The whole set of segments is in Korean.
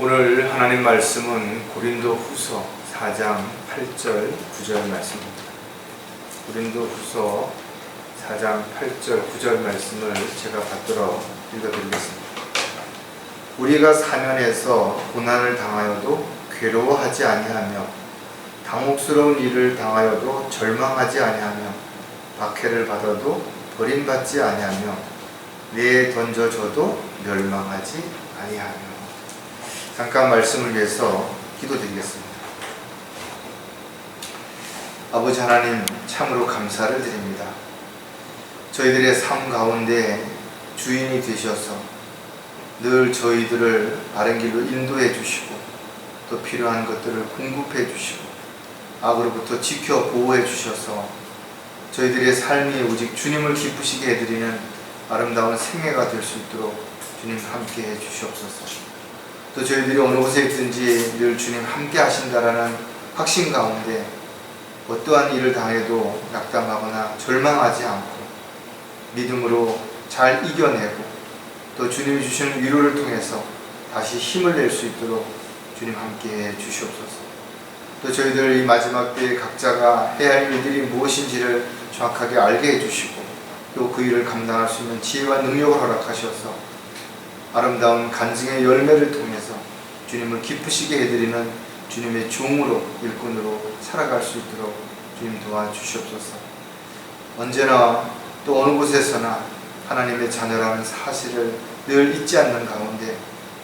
오늘 하나님 말씀은 고린도후서 4장 8절 9절 말씀입니다. 고린도후서 4장 8절 9절 말씀을 제가 받들어 읽어드리겠습니다. 우리가 사면에서 고난을 당하여도 괴로워하지 아니하며 당혹스러운 일을 당하여도 절망하지 아니하며 박해를 받아도 버림받지 아니하며 내에 던져져도 멸망하지 아니하며. 잠깐 말씀을 위해서 기도드리겠습니다. 아버지 하나님, 참으로 감사를 드립니다. 저희들의 삶 가운데 주인이 되셔서 늘 저희들을 바른 길로 인도해 주시고 또 필요한 것들을 공급해 주시고 악으로부터 지켜 보호해 주셔서 저희들의 삶이 오직 주님을 기쁘시게 해드리는 아름다운 생애가 될 수 있도록 주님 함께 해 주시옵소서. 또 저희들이 어느 곳에 있든지 늘 주님 함께 하신다라는 확신 가운데 어떠한 일을 당해도 낙담하거나 절망하지 않고 믿음으로 잘 이겨내고 또 주님이 주시는 위로를 통해서 다시 힘을 낼 수 있도록 주님 함께 해 주시옵소서. 또 저희들 이 마지막 때에 각자가 해야 할 일들이 무엇인지를 정확하게 알게 해주시고 또 그 일을 감당할 수 있는 지혜와 능력을 허락하셔서 아름다운 간증의 열매를 통해서 주님을 기쁘시게 해드리는 주님의 종으로 일꾼으로 살아갈 수 있도록 주님 도와주시옵소서. 언제나 또 어느 곳에서나 하나님의 자녀라는 사실을 늘 잊지 않는 가운데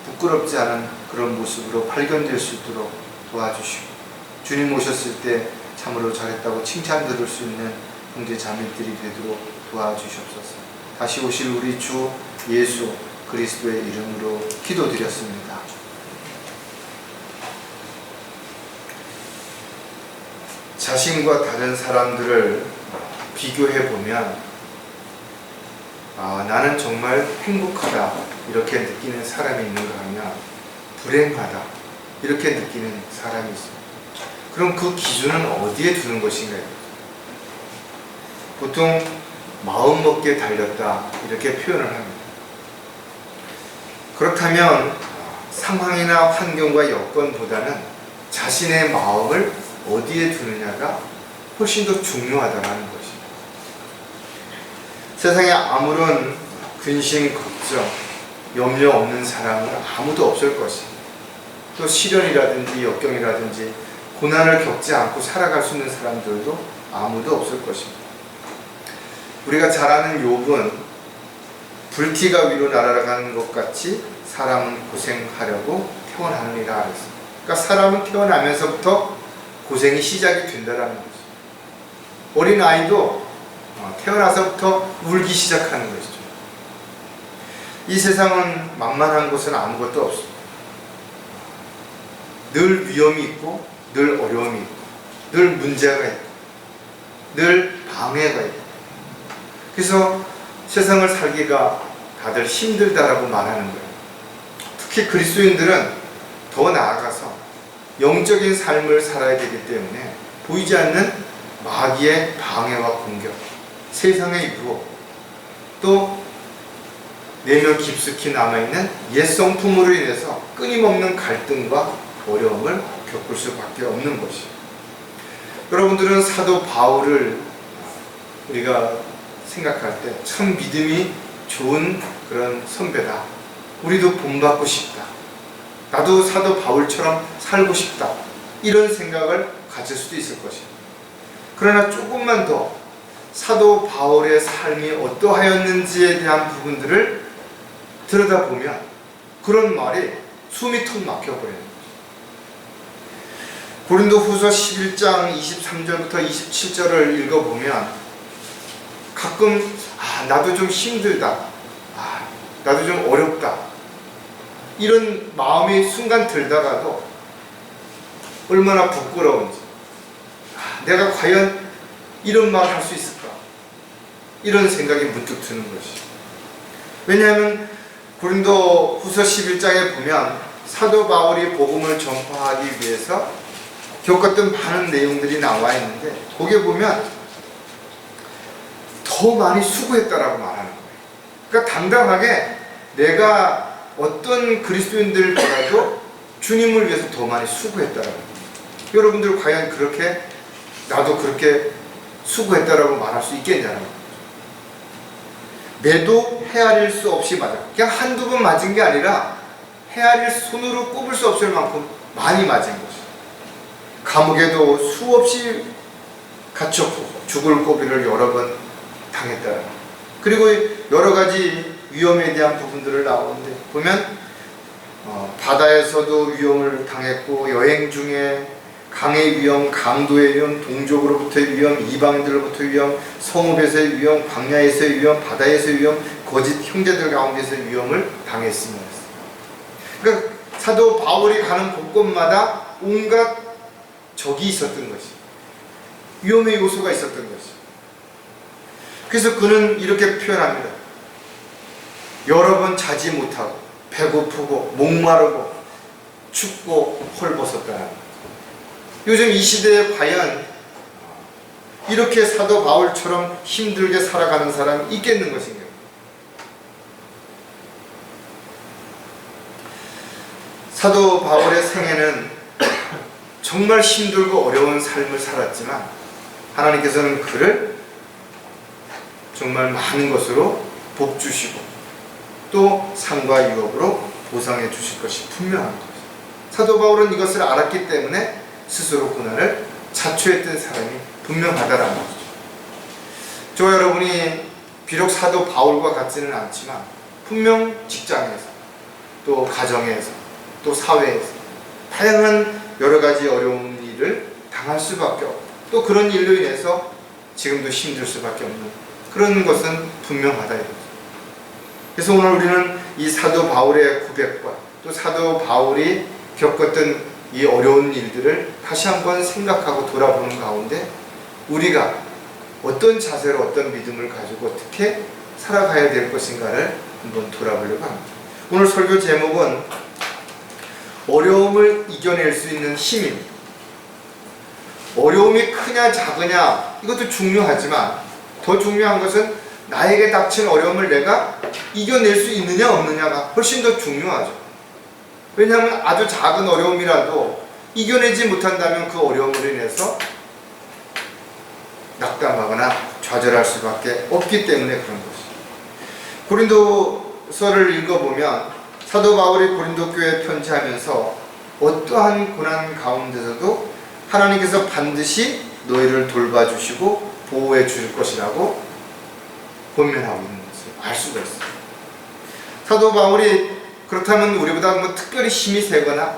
부끄럽지 않은 그런 모습으로 발견될 수 있도록 도와주시고 주님 오셨을 때 참으로 잘했다고 칭찬 들을 수 있는 형제 자매들이 되도록 도와주시옵소서. 다시 오실 우리 주 예수 그리스도의 이름으로 기도드렸습니다. 자신과 다른 사람들을 비교해보면 나는 정말 행복하다 이렇게 느끼는 사람이 있는가 하면 불행하다 이렇게 느끼는 사람이 있습니다. 그럼 그 기준은 어디에 두는 것인가요? 보통 마음먹기에 달렸다 이렇게 표현을 합니다. 그렇다면 상황이나 환경과 여건보다는 자신의 마음을 어디에 두느냐가 훨씬 더 중요하다는 것입니다. 세상에 아무런 근심, 걱정, 염려 없는 사람은 아무도 없을 것입니다. 또 시련이라든지 역경이라든지 고난을 겪지 않고 살아갈 수 있는 사람들도 아무도 없을 것입니다. 우리가 잘 아는 욥은 불티가 위로 날아가는 것 같이 사람은 고생하려고 태어나느니라 했습니다. 그러니까 사람은 태어나면서부터 고생이 시작이 된다는 거죠. 어린아이도 태어나서부터 울기 시작하는 것이죠. 이 세상은 만만한 곳은 아무것도 없습니다. 늘 위험이 있고 늘 어려움이 있고 늘 문제가 있고 늘 방해가 있고 그래서 세상을 살기가 다들 힘들다라고 말하는 거예요. 특히 그리스도인들은 더 나아가서 영적인 삶을 살아야 되기 때문에 보이지 않는 마귀의 방해와 공격, 세상의 유혹, 또 내면 깊숙이 남아있는 옛 성품으로 인해서 끊임없는 갈등과 어려움을 겪을 수밖에 없는 것이에요. 여러분들은 사도 바울을 우리가 생각할 때 참 믿음이 좋은 그런 선배다. 우리도 본받고 싶다. 나도 사도 바울처럼 살고 싶다. 이런 생각을 가질 수도 있을 것입니다. 그러나 조금만 더 사도 바울의 삶이 어떠하였는지에 대한 부분들을 들여다보면 그런 말이 숨이 턱 막혀버리는 거죠. 고린도후서 11장 23절부터 27절을 읽어보면 가끔 나도 좀 힘들다, 나도 좀 어렵다 이런 마음이 순간 들다가도 얼마나 부끄러운지 내가 과연 이런 말 할 수 있을까 이런 생각이 문득 드는 것이. 왜냐하면 고린도후서 11장에 보면 사도 바울이 복음을 전파하기 위해서 겪었던 많은 내용들이 나와 있는데 거기에 보면 더 많이 수고했다라고 말하는 거예요. 그러니까 당당하게 내가 어떤 그리스도인들보다도 주님을 위해서 더 많이 수고했다라는 거예요. 여러분들 과연 그렇게 나도 그렇게 수고했다라고 말할 수 있겠냐는 거예요. 매도 헤아릴 수 없이 맞아. 그냥 한두 번 맞은 게 아니라 헤아릴 손으로 꼽을 수 없을 만큼 많이 맞은 것이죠. 감옥에도 수없이 갇혔고 죽을 고비를 여러 번 당했다는 거예요. 그리고 여러 가지 위험에 대한 부분들을 나오는데 보면 바다에서도 위험을 당했고, 여행 중에 강의 위험, 강도의 위험, 동족으로부터의 위험, 이방인들로부터의 위험, 성읍에서의 위험, 광야에서의 위험, 바다에서의 위험, 거짓 형제들 가운데서의 위험을 당했습니다. 그러니까 사도 바울이 가는 곳곳마다 온갖 적이 있었던 것이, 위험의 요소가 있었던 것이. 그래서 그는 이렇게 표현합니다. 여러 번 자지 못하고 배고프고 목마르고 춥고 헐벗었다는 거예요. 요즘 이 시대에 과연 이렇게 사도 바울처럼 힘들게 살아가는 사람이 있겠는 것인가? 사도 바울의 생애는 정말 힘들고 어려운 삶을 살았지만 하나님께서는 그를 정말 많은 것으로 복 주시고 또 상과 유업으로 보상해 주실 것이 분명한 것이죠. 사도 바울은 이것을 알았기 때문에 스스로 고난을 자초했던 사람이 분명하다라는 거죠. 저와 여러분이 비록 사도 바울과 같지는 않지만 분명 직장에서 또 가정에서 또 사회에서 다양한 여러 가지 어려운 일을 당할 수밖에 없고, 또 그런 일로 인해서 지금도 힘들 수밖에 없는 그런 것은 분명하다 이거죠. 그래서 오늘 우리는 이 사도 바울의 고백과 또 사도 바울이 겪었던 이 어려운 일들을 다시 한번 생각하고 돌아보는 가운데 우리가 어떤 자세로 어떤 믿음을 가지고 어떻게 살아가야 될 것인가를 한번 돌아보려고 합니다. 오늘 설교 제목은 어려움을 이겨낼 수 있는 힘입니다. 어려움이 크냐 작으냐 이것도 중요하지만 더 중요한 것은 나에게 닥친 어려움을 내가 이겨낼 수 있느냐 없느냐가 훨씬 더 중요하죠. 왜냐하면 아주 작은 어려움이라도 이겨내지 못한다면 그 어려움으로 인해서 낙담하거나 좌절할 수밖에 없기 때문에 그런 것이죠. 고린도서를 읽어보면 사도 바울이 고린도 교회에 편지하면서 어떠한 고난 가운데서도 하나님께서 반드시 너희를 돌봐주시고 보호해 주실 것이라고 권면하고 있는 것을 알 수가 있습니다. 사도 바울이 그렇다면 우리보다 뭐 특별히 힘이 세거나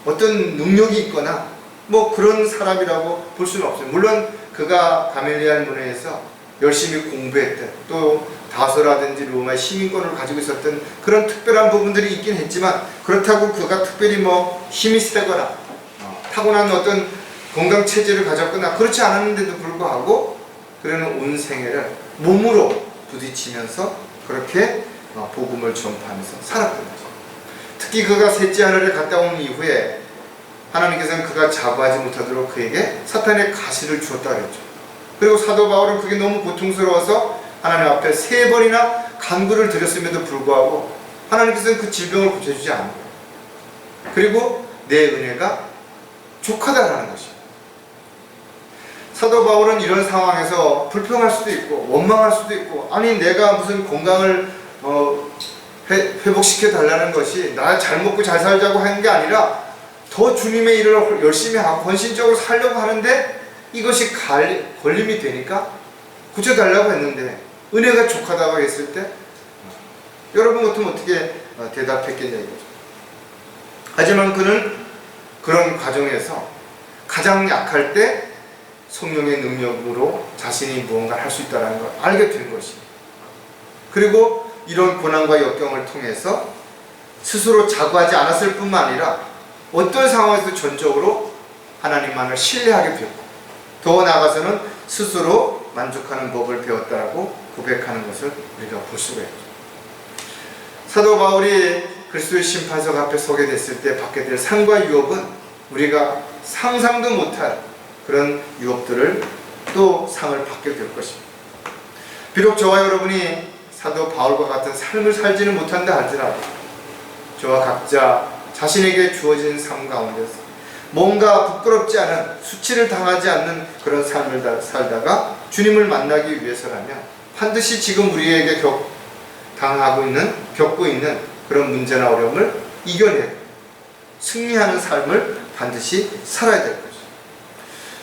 어떤 능력이 있거나 뭐 그런 사람이라고 볼 수는 없어요. 물론 그가 가멜리알 문화에서 열심히 공부했던, 또 다소라든지 로마의 시민권을 가지고 있었던 그런 특별한 부분들이 있긴 했지만, 그렇다고 그가 특별히 뭐 힘이 세거나 타고난 어떤 건강 체질을 가졌거나 그렇지 않았는데도 불구하고 그는 온 생애를 몸으로 부딪히면서 그렇게 복음을 전파하면서 살았던 거죠. 특히 그가 셋째 하늘에 갔다 온 이후에 하나님께서는 그가 자부하지 못하도록 그에게 사탄의 가시를 주었다 그랬죠. 그리고 사도 바울은 그게 너무 고통스러워서 하나님 앞에 3번이나 간구를 드렸음에도 불구하고 하나님께서는 그 질병을 고쳐주지 않은 거예요. 그리고 내 은혜가 족하다라는 것이에요. 사도 바울은 이런 상황에서 불평할 수도 있고 원망할 수도 있고, 아니 내가 무슨 건강을 회복시켜 달라는 것이 나 잘 먹고 잘 살자고 하는 게 아니라 더 주님의 일을 열심히 하고 헌신적으로 살려고 하는데 이것이 걸림이 되니까 고쳐달라고 했는데 은혜가 족하다고 했을 때 여러분 같으면 어떻게 대답했겠냐 이거죠. 하지만 그는 그런 과정에서 가장 약할 때 성령의 능력으로 자신이 무언가를 할 수 있다는 걸 알게 된 것입니다. 그리고 이런 고난과 역경을 통해서 스스로 자구하지 않았을 뿐만 아니라 어떤 상황에서도 전적으로 하나님만을 신뢰하게 되었고, 더 나아가서는 스스로 만족하는 법을 배웠다라고 고백하는 것을 우리가 볼 수가 있죠. 사도 바울이 그리스도의 심판석 앞에 서게 됐을 때 받게 될 상과 유업은 우리가 상상도 못할 그런 유업들을 또 상을 받게 될 것입니다. 비록 저와 여러분이 사도 바울과 같은 삶을 살지는 못한다 할지라도 저와 각자 자신에게 주어진 삶 가운데서 뭔가 부끄럽지 않은, 수치를 당하지 않는 그런 삶을 살다가 주님을 만나기 위해서라면 반드시 지금 우리에게 겪고 있는 그런 문제나 어려움을 이겨내고 승리하는 삶을 반드시 살아야 될 것이죠.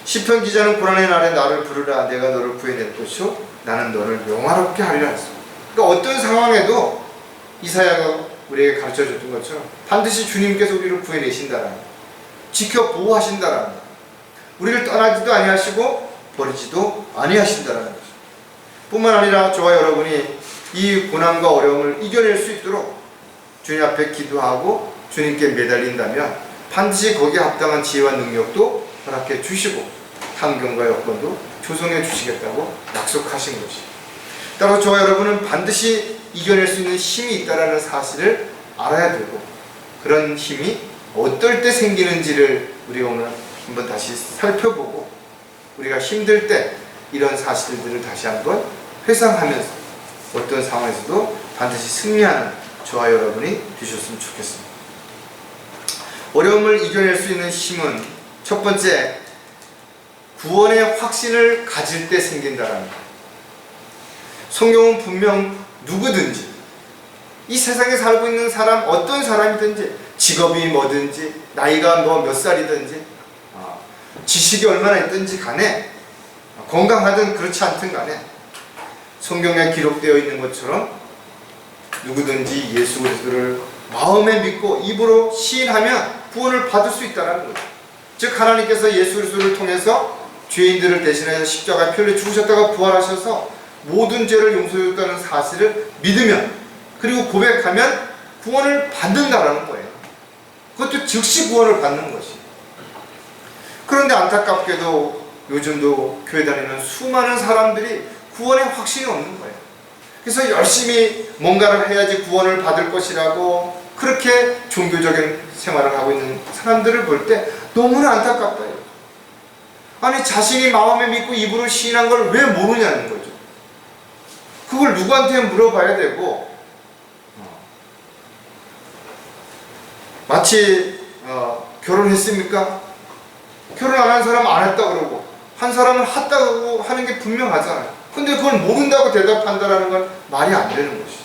시편 기자는 고난의 날에 나를 부르라, 내가 너를 구해낼 것이요 나는 너를 영화롭게 하리라 했습니다. 그러니까 어떤 상황에도 이사야가 우리에게 가르쳐줬던 것처럼 반드시 주님께서 우리를 구해내신다라는, 지켜 보호하신다라는, 우리를 떠나지도 아니하시고 버리지도 아니하신다라는 것입니다. 뿐만 아니라 저와 여러분이 이 고난과 어려움을 이겨낼 수 있도록 주님 앞에 기도하고 주님께 매달린다면 반드시 거기에 합당한 지혜와 능력도 허락해 주시고 환경과 여건도 조성해 주시겠다고 약속하신 것입니다. 따라서 저와 여러분은 반드시 이겨낼 수 있는 힘이 있다는 사실을 알아야 되고, 그런 힘이 어떨 때 생기는지를 우리가 오늘 한번 다시 살펴보고, 우리가 힘들 때 이런 사실들을 다시 한번 회상하면서 어떤 상황에서도 반드시 승리하는 저와 여러분이 되셨으면 좋겠습니다. 어려움을 이겨낼 수 있는 힘은 첫 번째, 구원의 확신을 가질 때 생긴다라는 것. 성경은 분명 누구든지, 이 세상에 살고 있는 사람, 어떤 사람이든지, 직업이 뭐든지, 나이가 몇 살이든지, 지식이 얼마나 있든지 간에, 건강하든 그렇지 않든 간에 성경에 기록되어 있는 것처럼 누구든지 예수 그리스도를 마음에 믿고 입으로 시인하면 구원을 받을 수 있다는 거죠. 즉 하나님께서 예수 그리스도를 통해서 죄인들을 대신해서 십자가에 피 흘려 죽으셨다가 부활하셔서 모든 죄를 용서해줬다는 사실을 믿으면, 그리고 고백하면 구원을 받는다라는 거예요. 그것도 즉시 구원을 받는 것이. 그런데 안타깝게도 요즘도 교회 다니는 수많은 사람들이 구원의 확신이 없는 거예요. 그래서 열심히 뭔가를 해야지 구원을 받을 것이라고 그렇게 종교적인 생활을 하고 있는 사람들을 볼 때 너무나 안타깝다. 아니, 자신이 마음에 믿고 입으로 시인한 걸 왜 모르냐는 거죠. 그걸 누구한테 물어봐야 되고, 마치 결혼했습니까? 결혼 안 한 사람 안 했다 그러고 한 사람은 했다고 하는 게 분명하잖아요. 근데 그걸 모른다고 대답한다는 건 말이 안 되는 것이죠.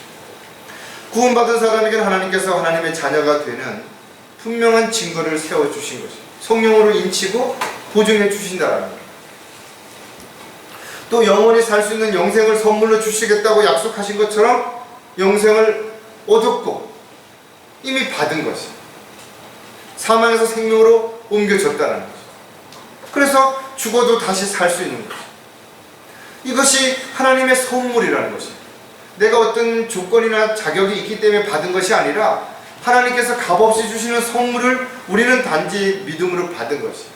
구원받은 사람에게는 하나님께서 하나님의 자녀가 되는 분명한 증거를 세워주신 것이죠. 성령으로 인치고 보증해 주신다는 거예요. 또 영원히 살 수 있는 영생을 선물로 주시겠다고 약속하신 것처럼 영생을 얻었고 이미 받은 것이, 사망에서 생명으로 옮겨졌다는 것이. 그래서 죽어도 다시 살 수 있는 것이. 이것이 하나님의 선물이라는 것이. 내가 어떤 조건이나 자격이 있기 때문에 받은 것이 아니라 하나님께서 값없이 주시는 선물을 우리는 단지 믿음으로 받은 것이.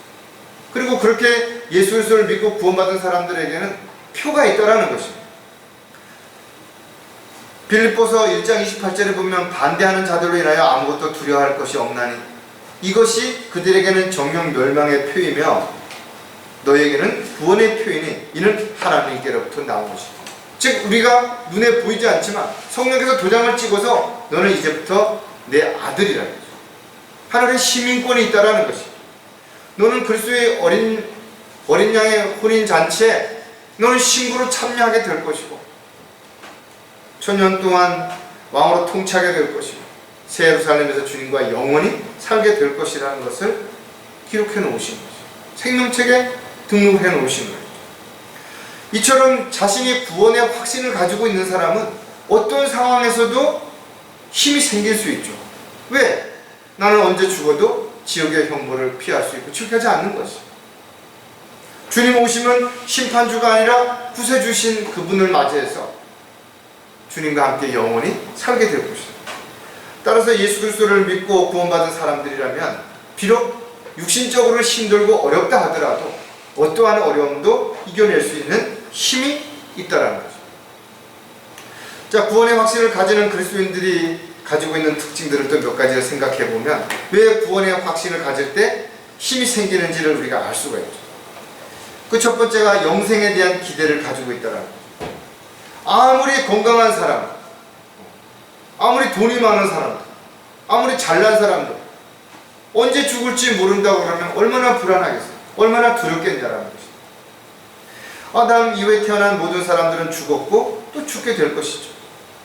그리고 그렇게 예수 그리스도를 믿고 구원받은 사람들에게는 표가 있다라는 것입니다. 빌립보서 1장 28절에 보면 반대하는 자들로 인하여 아무것도 두려워할 것이 없나니 이것이 그들에게는 정령 멸망의 표이며 너에게는 구원의 표이니 이는 하나님께로부터 나온 것이다. 즉 우리가 눈에 보이지 않지만 성령께서 도장을 찍어서 너는 이제부터 내 아들이라는 거죠. 하늘의 시민권이 있다라는 것이. 너는 그리스도의 어린 양의 혼인 잔치에 너는 신부로 참여하게 될 것이고 천년 동안 왕으로 통치하게 될 것이고 새 예루살렘에서 주님과 영원히 살게 될 것이라는 것을 기록해 놓으신 것이죠. 생명책에 등록해 놓으신 거예요. 이처럼 자신이 구원의 확신을 가지고 있는 사람은 어떤 상황에서도 힘이 생길 수 있죠. 왜? 나는 언제 죽어도 지옥의 형벌을 피할 수 있고 출가하지 않는 것이. 주님 오시면 심판주가 아니라 구세주신 그분을 맞이해서 주님과 함께 영원히 살게 될 것이다. 따라서 예수 그리스도를 믿고 구원받은 사람들이라면 비록 육신적으로 힘들고 어렵다 하더라도 어떠한 어려움도 이겨낼 수 있는 힘이 있다라는 거죠. 자, 구원의 확신을 가지는 그리스도인들이 가지고 있는 특징들을 또 몇 가지를 생각해 보면 왜 구원의 확신을 가질 때 힘이 생기는지를 우리가 알 수가 있죠. 그 첫 번째가 영생에 대한 기대를 가지고 있다라는 거죠. 아무리 건강한 사람, 아무리 돈이 많은 사람, 아무리 잘난 사람들, 언제 죽을지 모른다고 그러면 얼마나 불안하겠어요. 얼마나 두렵겠냐라는 것이죠. 아담 이후에 태어난 모든 사람들은 죽었고 또 죽게 될 것이죠.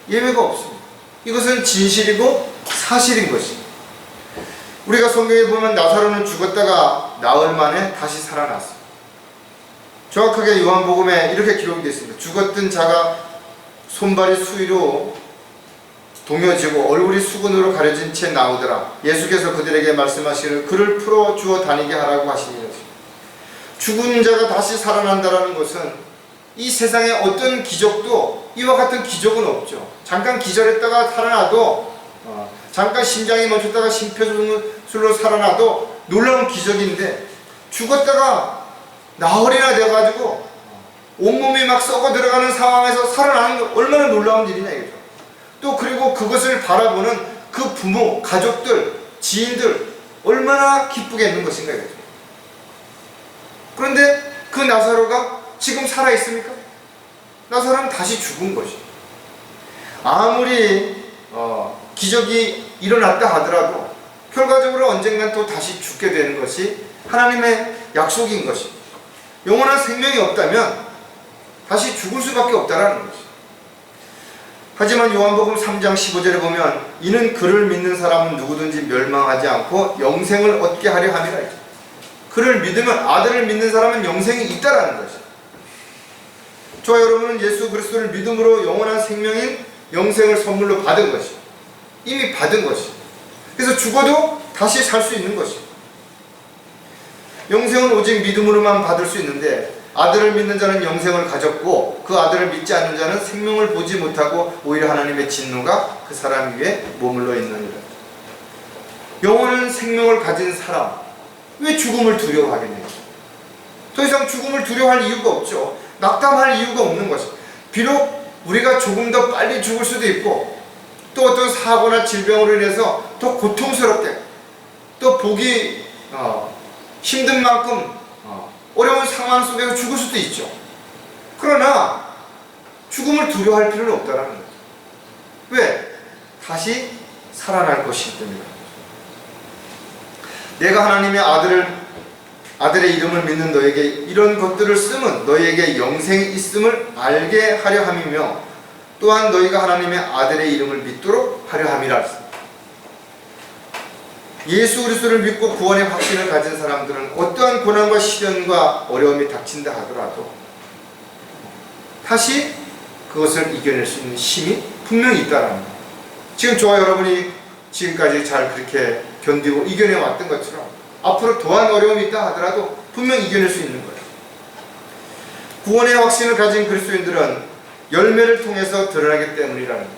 예외가 없습니다. 이것은 진실이고 사실인 것입니다. 우리가 성경에 보면 나사로는 죽었다가 나흘 만에 다시 살아났습니다. 정확하게 요한복음에 이렇게 기록이 되어 있습니다. 죽었던 자가 손발이 수위로 동여지고 얼굴이 수건으로 가려진 채 나오더라. 예수께서 그들에게 말씀하시기를 그를 풀어 주어 다니게 하라고 하시니라. 죽은 자가 다시 살아난다는 것은 이 세상에 어떤 기적도 이와 같은 기적은 없죠. 잠깐 기절했다가 살아나도 잠깐 심장이 멈췄다가 심폐소생술로 살아나도 놀라운 기적인데, 죽었다가 나흘이나 돼가지고 온몸이 막 썩어 들어가는 상황에서 살아나는 게 얼마나 놀라운 일이냐 이거죠. 또 그리고 그것을 바라보는 그 부모, 가족들, 지인들 얼마나 기쁘겠는 것인가 이거죠. 그런데 그 나사로가 지금 살아있습니까? 나사로는 다시 죽은 것이죠. 아무리 기적이 일어났다 하더라도 결과적으로 언젠간 또 다시 죽게 되는 것이 하나님의 약속인 것입니다. 영원한 생명이 없다면 다시 죽을 수밖에 없다라는 것이죠. 하지만 요한복음 3장 15절에 보면 이는 그를 믿는 사람은 누구든지 멸망하지 않고 영생을 얻게 하려 함이라 했죠. 그를 믿으면, 아들을 믿는 사람은 영생이 있다라는 것이죠. 저와 여러분은 예수 그리스도를 믿음으로 영원한 생명인 영생을 선물로 받은 것이죠. 이미 받은 것이죠. 그래서 죽어도 다시 살 수 있는 것이죠. 영생은 오직 믿음으로만 받을 수 있는데, 아들을 믿는 자는 영생을 가졌고 그 아들을 믿지 않는 자는 생명을 보지 못하고 오히려 하나님의 진노가 그 사람 위에 머물러 있느니라. 영원한 생명을 가진 사람, 왜 죽음을 두려워하겠냐고. 더 이상 죽음을 두려워할 이유가 없죠. 낙담할 이유가 없는 것이죠. 비록 우리가 조금 더 빨리 죽을 수도 있고, 또 어떤 사고나 질병으로 인해서 더 고통스럽게, 또 보기 힘든 만큼 어려운 상황 속에서 죽을 수도 있죠. 그러나 죽음을 두려워할 필요는 없다는 거죠. 왜? 다시 살아날 것이기 때문입니다. 내가 하나님의 아들의 이름을 믿는 너에게 이런 것들을 쓰면 너희에게 영생이 있음을 알게 하려 함이며 또한 너희가 하나님의 아들의 이름을 믿도록 하려 함이라. 예수 그리스도를 믿고 구원의 확신을 가진 사람들은 어떠한 고난과 시련과 어려움이 닥친다 하더라도 다시 그것을 이겨낼 수 있는 힘이 분명히 있다는 거예요. 지금 저와 여러분이 지금까지 잘 그렇게 견디고 이겨내 왔던 것처럼 앞으로 더한 어려움이 있다 하더라도 분명히 이겨낼 수 있는 거예요. 구원의 확신을 가진 그리스도인들은 열매를 통해서 드러나기 때문이라는 거죠.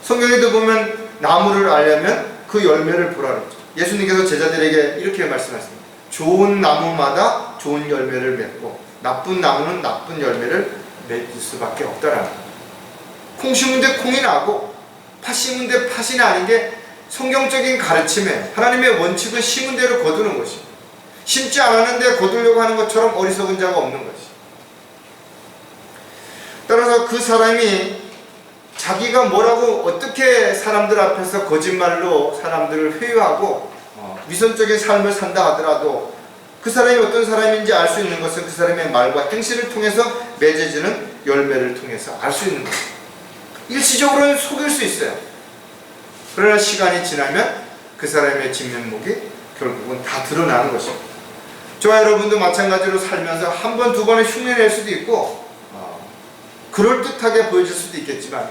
성경에도 보면 나무를 알려면 그 열매를 보라 그랬죠. 예수님께서 제자들에게 이렇게 말씀하셨습니다. 좋은 나무마다 좋은 열매를 맺고 나쁜 나무는 나쁜 열매를 맺을 수밖에 없다라는 거예요. 콩 심은 데 콩이 나고 팥 심은 데 팥이 나는 게 성경적인 가르침에 하나님의 원칙은 심은 대로 거두는 것입니다. 심지 않았는데 거두려고 하는 것처럼 어리석은 자가 없는 것이죠. 따라서 그 사람이 자기가 뭐라고 어떻게 사람들 앞에서 거짓말로 사람들을 회유하고 위선적인 삶을 산다 하더라도 그 사람이 어떤 사람인지 알 수 있는 것은 그 사람의 말과 행실을 통해서 맺어지는 열매를 통해서 알 수 있는 것입니다. 일시적으로는 속일 수 있어요. 그러나 시간이 지나면 그 사람의 진면목이 결국은 다 드러나는 것입니다. 저와 여러분도 마찬가지로 살면서 한 번, 두 번은 흉내낼 수도 있고 그럴듯하게 보여질 수도 있겠지만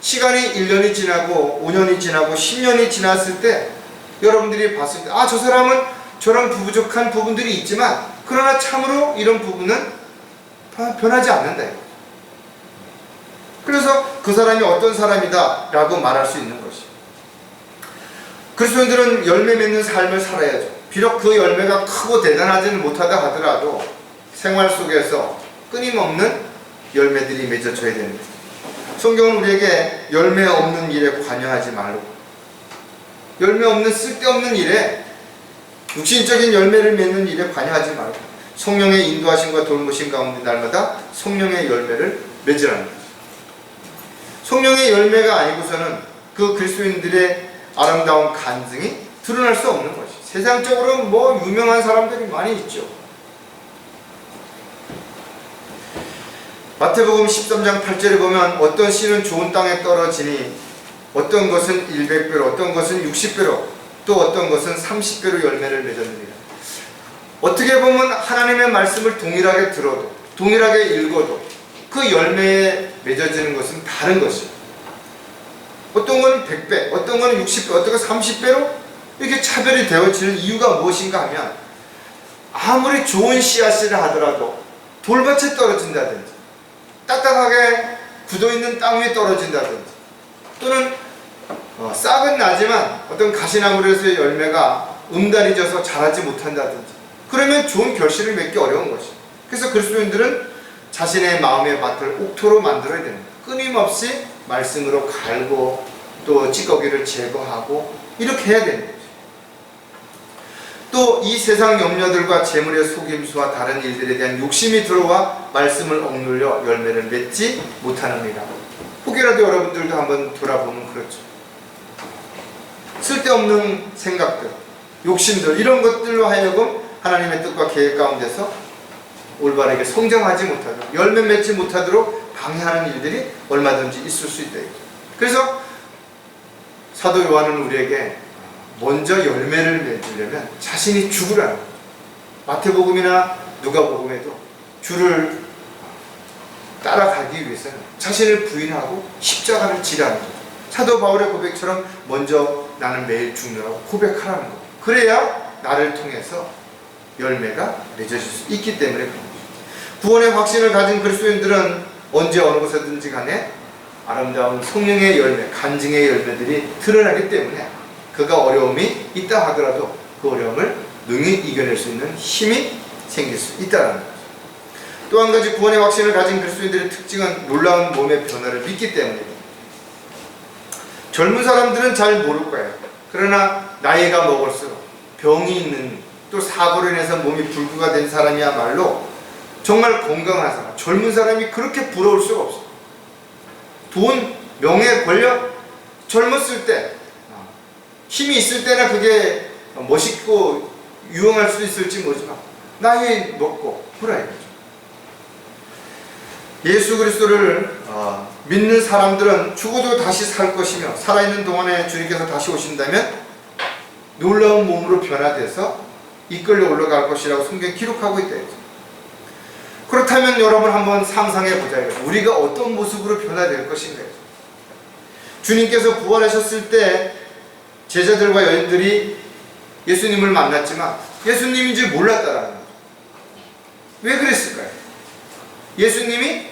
시간이 1년이 지나고 5년이 지나고 10년이 지났을 때 여러분들이 봤을 때 저 사람은 저런 부족한 부분들이 있지만 그러나 참으로 이런 부분은 변하지 않는다. 그래서 그 사람이 어떤 사람이다 라고 말할 수 있는 것이죠. 그리스도인들은 열매 맺는 삶을 살아야죠. 비록 그 열매가 크고 대단하지는 못하다 하더라도 생활 속에서 끊임없는 열매들이 맺어져야 됩니다. 성경은 우리에게 열매 없는 일에 관여하지 말고 열매 없는 쓸데없는 일에 육신적인 열매를 맺는 일에 관여하지 말고 성령의 인도하심과 돌보심 가운데 날마다 성령의 열매를 맺으라는 거죠. 성령의 열매가 아니고서는 그 그리스도인들의 아름다운 간증이 드러날 수 없는 것이. 세상적으로 뭐 유명한 사람들이 많이 있죠. 마태복음 13장 8절에 보면 어떤 씨는 좋은 땅에 떨어지니 어떤 것은 100배로, 어떤 것은 60배로, 또 어떤 것은 30배로 열매를 맺었느니라. 어떻게 보면 하나님의 말씀을 동일하게 들어도, 동일하게 읽어도 그 열매에 맺어지는 것은 다른 것이에요. 어떤 건 100배, 어떤 건 60배, 어떤 건 30배로 이렇게 차별이 되어지는 이유가 무엇인가 하면, 아무리 좋은 씨앗이라 하더라도 돌밭에 떨어진다든지 딱딱하게 굳어있는 땅 위에 떨어진다든지, 또는 싹은 나지만 어떤 가시나무에서의 열매가 음달이 져서 자라지 못한다든지, 그러면 좋은 결실을 맺기 어려운 것이에요. 그래서 그리스도인들은 자신의 마음의 밭을 옥토로 만들어야 됩니다. 끊임없이 말씀으로 갈고 또 찌꺼기를 제거하고 이렇게 해야 되는 거죠. 또 이 세상 염려들과 재물의 속임수와 다른 일들에 대한 욕심이 들어와 말씀을 억눌려 열매를 맺지 못합니다. 혹여라도 여러분들도 한번 돌아보면 그렇죠. 쓸데없는 생각들, 욕심들, 이런 것들로 하여금 하나님의 뜻과 계획 가운데서 올바르게 성장하지 못하도록, 열매 맺지 못하도록 방해하는 일들이 얼마든지 있을 수 있다. 그래서 사도 요한은 우리에게 먼저 열매를 맺으려면 자신이 죽으라는 거예요. 마태복음이나 누가복음에도 주를 따라가기 위해서는 자신을 부인하고 십자가를 지라는 거예요. 사도 바울의 고백처럼 먼저 나는 매일 죽느라고 고백하라는 거예요. 그래야 나를 통해서 열매가 맺어질 수 있기 때문에 그런 거죠. 구원의 확신을 가진 그리스도인들은 언제 어느 곳에든지 간에 아름다운 성령의 열매, 간증의 열매들이 드러나기 때문에 그가 어려움이 있다 하더라도 그 어려움을 능히 이겨낼 수 있는 힘이 생길 수 있다는 거죠. 또 한 가지 구원의 확신을 가진 그리스도인들의 특징은 놀라운 몸의 변화를 믿기 때문입니다. 젊은 사람들은 잘 모를 거예요. 그러나 나이가 먹을수록 병이 있는, 또 사고로 인해서 몸이 불구가 된 사람이야말로 정말 건강한 사람, 젊은 사람이 그렇게 부러울 수가 없어요. 돈, 명예, 권력, 젊었을 때, 힘이 있을 때나 그게 멋있고 유용할 수 있을지 모르지만 나이 먹고 그래. 예수 그리스도를 믿는 사람들은 죽어도 다시 살 것이며, 살아있는 동안에 주님께서 다시 오신다면 놀라운 몸으로 변화돼서 이끌려 올라갈 것이라고 성경에 기록하고 있다. 그렇다면 여러분 한번 상상해 보자. 우리가 어떤 모습으로 변화될 것인가. 주님께서 부활하셨을 때 제자들과 여인들이 예수님을 만났지만 예수님인지 몰랐다라는 거죠. 왜 그랬을까요? 예수님이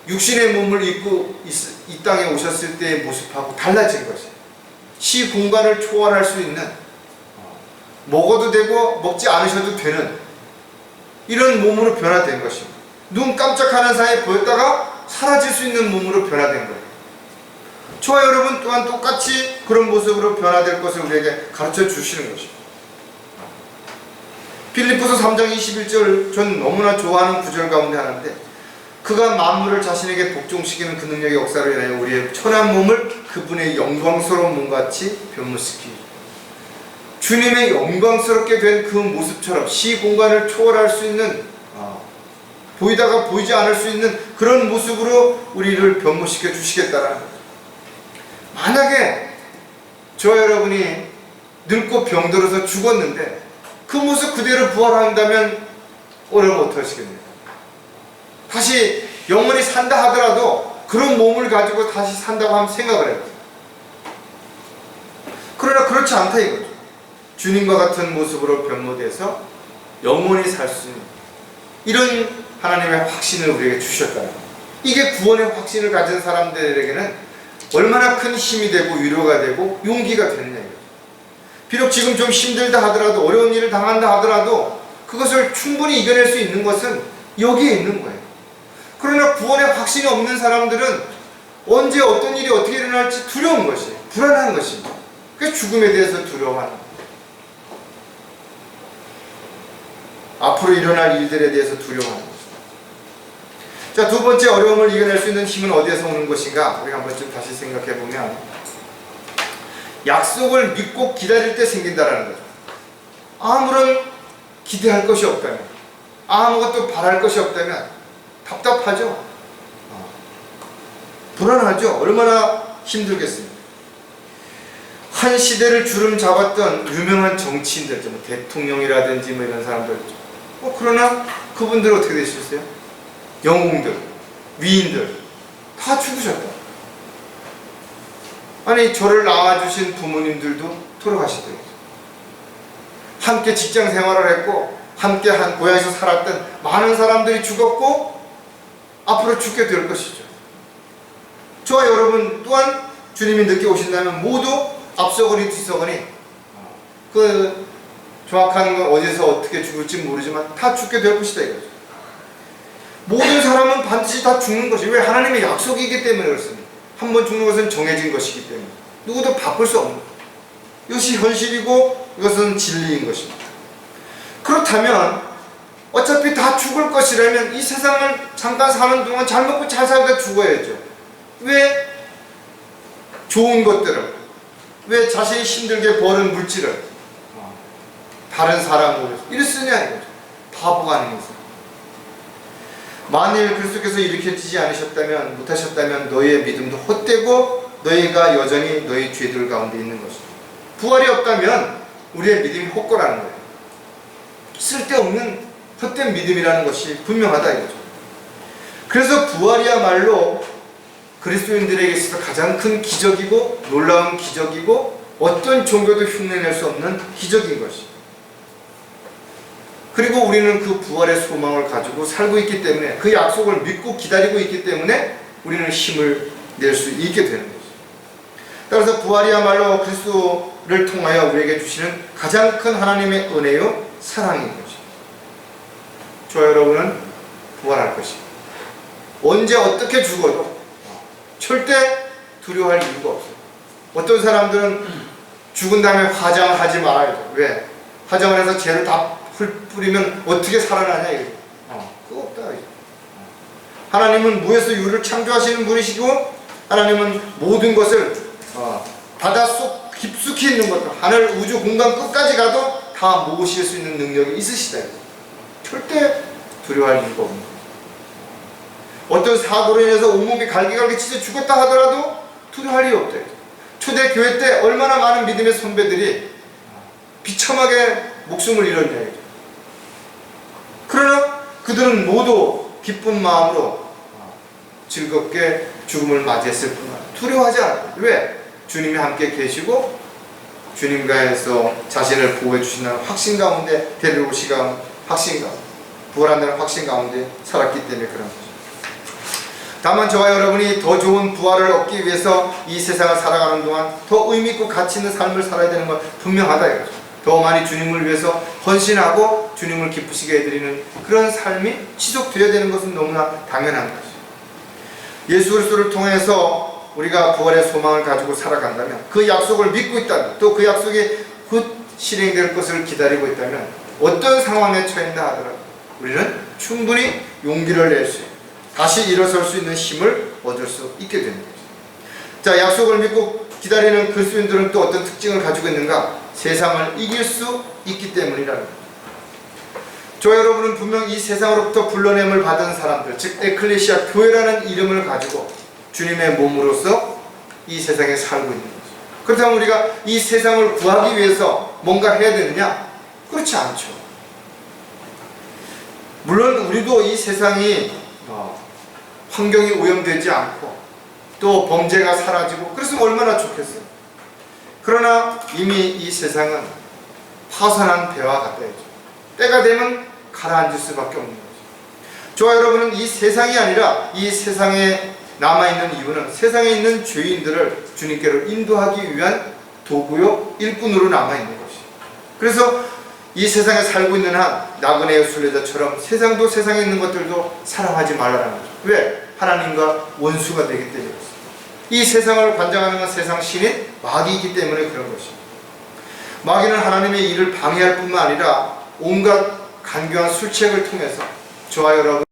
육신의 몸을 입고 이 땅에 오셨을 때의 모습하고 달라진 것이에요. 시 공간을 초월할 수 있는, 먹어도 되고 먹지 않으셔도 되는 이런 몸으로 변화된 것입니다. 눈 깜짝하는 사이에 보였다가 사라질 수 있는 몸으로 변화된 거예요. 저와 여러분 또한 똑같이 그런 모습으로 변화될 것을 우리에게 가르쳐 주시는 것입니다. 빌립보서 3장 21절, 전 너무나 좋아하는 구절 가운데 하나인데, 그가 만물을 자신에게 복종시키는 그 능력의 역사로 인하여 우리의 천한 몸을 그분의 영광스러운 몸같이 변모시키기. 주님의 영광스럽게 된 그 모습처럼 시 공간을 초월할 수 있는, 보이다가 보이지 않을 수 있는 그런 모습으로 우리를 변모시켜 주시겠다라는 거죠. 만약에 저와 여러분이 늙고 병들어서 죽었는데 그 모습 그대로 부활한다면 여러분 어떠시겠습니까? 다시 영원히 산다 하더라도 그런 몸을 가지고 다시 산다고 하면 생각을 해요. 그러나 그렇지 않다 이거죠. 주님과 같은 모습으로 변모돼서 영원히 살 수 있는 이런 하나님의 확신을 우리에게 주셨다. 이게 구원의 확신을 가진 사람들에게는 얼마나 큰 힘이 되고 위로가 되고 용기가 되느냐. 비록 지금 좀 힘들다 하더라도, 어려운 일을 당한다 하더라도 그것을 충분히 이겨낼 수 있는 것은 여기에 있는 거예요. 그러나 구원의 확신이 없는 사람들은 언제 어떤 일이 어떻게 일어날지 두려운 것이에요. 불안한 것입니다. 그래서 죽음에 대해서 두려워하는 거예요. 앞으로 일어날 일들에 대해서 두려워하는 것입니다. 자, 두 번째 어려움을 이겨낼 수 있는 힘은 어디에서 오는 것인가? 우리가 한번 좀 다시 생각해 보면, 약속을 믿고 기다릴 때 생긴다라는 거죠. 아무런 기대할 것이 없다면, 아무것도 바랄 것이 없다면 답답하죠. 불안하죠. 얼마나 힘들겠습니까? 한 시대를 주름 잡았던 유명한 정치인들, 뭐 대통령이라든지 뭐 이런 사람들, 그러나 그분들 어떻게 되셨어요? 영웅들, 위인들 다 죽으셨다. 아니, 저를 낳아주신 부모님들도 돌아가시더라고요. 함께 직장 생활을 했고 함께 한 고향에서 살았던 많은 사람들이 죽었고 앞으로 죽게 될 것이죠. 저와 여러분 또한 주님이 늦게 오신다면 모두 앞서거니 뒤서거니, 그 정확한 건 어디서 어떻게 죽을지 모르지만 다 죽게 될 것이다 이거죠. 모든 사람은 반드시 다 죽는 것이, 왜? 하나님의 약속이기 때문에 그렇습니다. 한 번 죽는 것은 정해진 것이기 때문에 누구도 바꿀 수 없는, 이것이 현실이고 이것은 진리인 것입니다. 그렇다면 어차피 다 죽을 것이라면 이 세상을 잠깐 사는 동안 잘 먹고 잘 살다 죽어야죠. 왜 좋은 것들을, 왜 자신이 힘들게 버는 물질을 다른 사람으로 이를 쓰냐 이거죠. 바보가 아닌 이상. 만일 그리스도께서 일으켜지지 않으셨다면, 못하셨다면 너희의 믿음도 헛되고 너희가 여전히 너희 죄들 가운데 있는 것입니다. 부활이 없다면 우리의 믿음이 헛거라는 거예요. 쓸데없는 헛된 믿음이라는 것이 분명하다 이거죠. 그래서 부활이야말로 그리스도인들에게 있어서 가장 큰 기적이고 놀라운 기적이고 어떤 종교도 흉내낼 수 없는 기적인 것입니다. 그리고 우리는 그 부활의 소망을 가지고 살고 있기 때문에, 그 약속을 믿고 기다리고 있기 때문에 우리는 힘을 낼 수 있게 되는 거죠. 따라서 부활이야말로 그리스도를 통하여 우리에게 주시는 가장 큰 하나님의 은혜요 사랑인 것입니다. 저 여러분은 부활할 것입니다. 언제 어떻게 죽어도 절대 두려워할 이유가 없어요. 어떤 사람들은 죽은 다음에 화장을 하지 말아야죠. 왜? 화장을 해서 죄를 다 뿌리면 어떻게 살아나냐 이거죠. 그거 없다 이거죠. 하나님은 무에서 유를 창조하시는 분이시고, 하나님은 모든 것을 바닷속 깊숙이 있는 것들, 하늘 우주 공간 끝까지 가도 다 모으실 수 있는 능력이 있으시다 이거죠. 절대 두려워할 이유가 없는 거예요. 어떤 사고로 인해서 온몸이 갈기갈기 찢어 죽었다 하더라도 두려워할 이유 없다. 초대 교회 때 얼마나 많은 믿음의 선배들이 비참하게 목숨을 잃었냐. 그러나 그들은 모두 기쁜 마음으로 즐겁게 죽음을 맞이했을 뿐만 두려워하지 않아요. 왜? 주님이 함께 계시고 주님과에서 자신을 보호해 주신다는 확신 가운데, 데려오시가 확신 가운데, 부활한다는 확신 가운데 살았기 때문에 그런 거죠. 다만 저와 여러분이 더 좋은 부활을 얻기 위해서 이 세상을 살아가는 동안 더 의미있고 가치 있는 삶을 살아야 되는 건 분명하다 이거죠. 더 많이 주님을 위해서 헌신하고 주님을 기쁘시게 해드리는 그런 삶이 지속되어야 되는 것은 너무나 당연한 것이죠. 예수 그리스도를 통해서 우리가 부활의 소망을 가지고 살아간다면, 그 약속을 믿고 있다면, 또 그 약속이 곧 실행될 것을 기다리고 있다면, 어떤 상황에 처한다 하더라도 우리는 충분히 용기를 낼 수 있고 다시 일어설 수 있는 힘을 얻을 수 있게 되는 거죠. 자, 약속을 믿고 기다리는 그리스도인들은 또 어떤 특징을 가지고 있는가? 세상을 이길 수 있기 때문이라는 거죠. 저 여러분은 분명 이 세상으로부터 불러냄을 받은 사람들, 즉 에클레시아 교회라는 이름을 가지고 주님의 몸으로서 이 세상에 살고 있는 거죠. 그렇다면 우리가 이 세상을 구하기 위해서 뭔가 해야 되느냐? 그렇지 않죠. 물론 우리도 이 세상이 환경이 오염되지 않고 또 범죄가 사라지고 그랬으면 얼마나 좋겠어요. 그러나 이미 이 세상은 파산한 배와 같다죠. 때가 되면 가라앉을 수밖에 없는 거죠. 저와 여러분은 이 세상이 아니라 이 세상에 남아있는 이유는 세상에 있는 죄인들을 주님께로 인도하기 위한 도구요 일꾼으로 남아있는 것이죠. 그래서 이 세상에 살고 있는 한 나그네의 순례자처럼 세상도 세상에 있는 것들도 사랑하지 말라는 거죠. 왜? 하나님과 원수가 되기 때문에 그렇습니다. 이 세상을 관장하는 건 세상 신인 마귀이기 때문에 그런 것입니다. 마귀는 하나님의 일을 방해할 뿐만 아니라 온갖 간교한 술책을 통해서 저와 여러분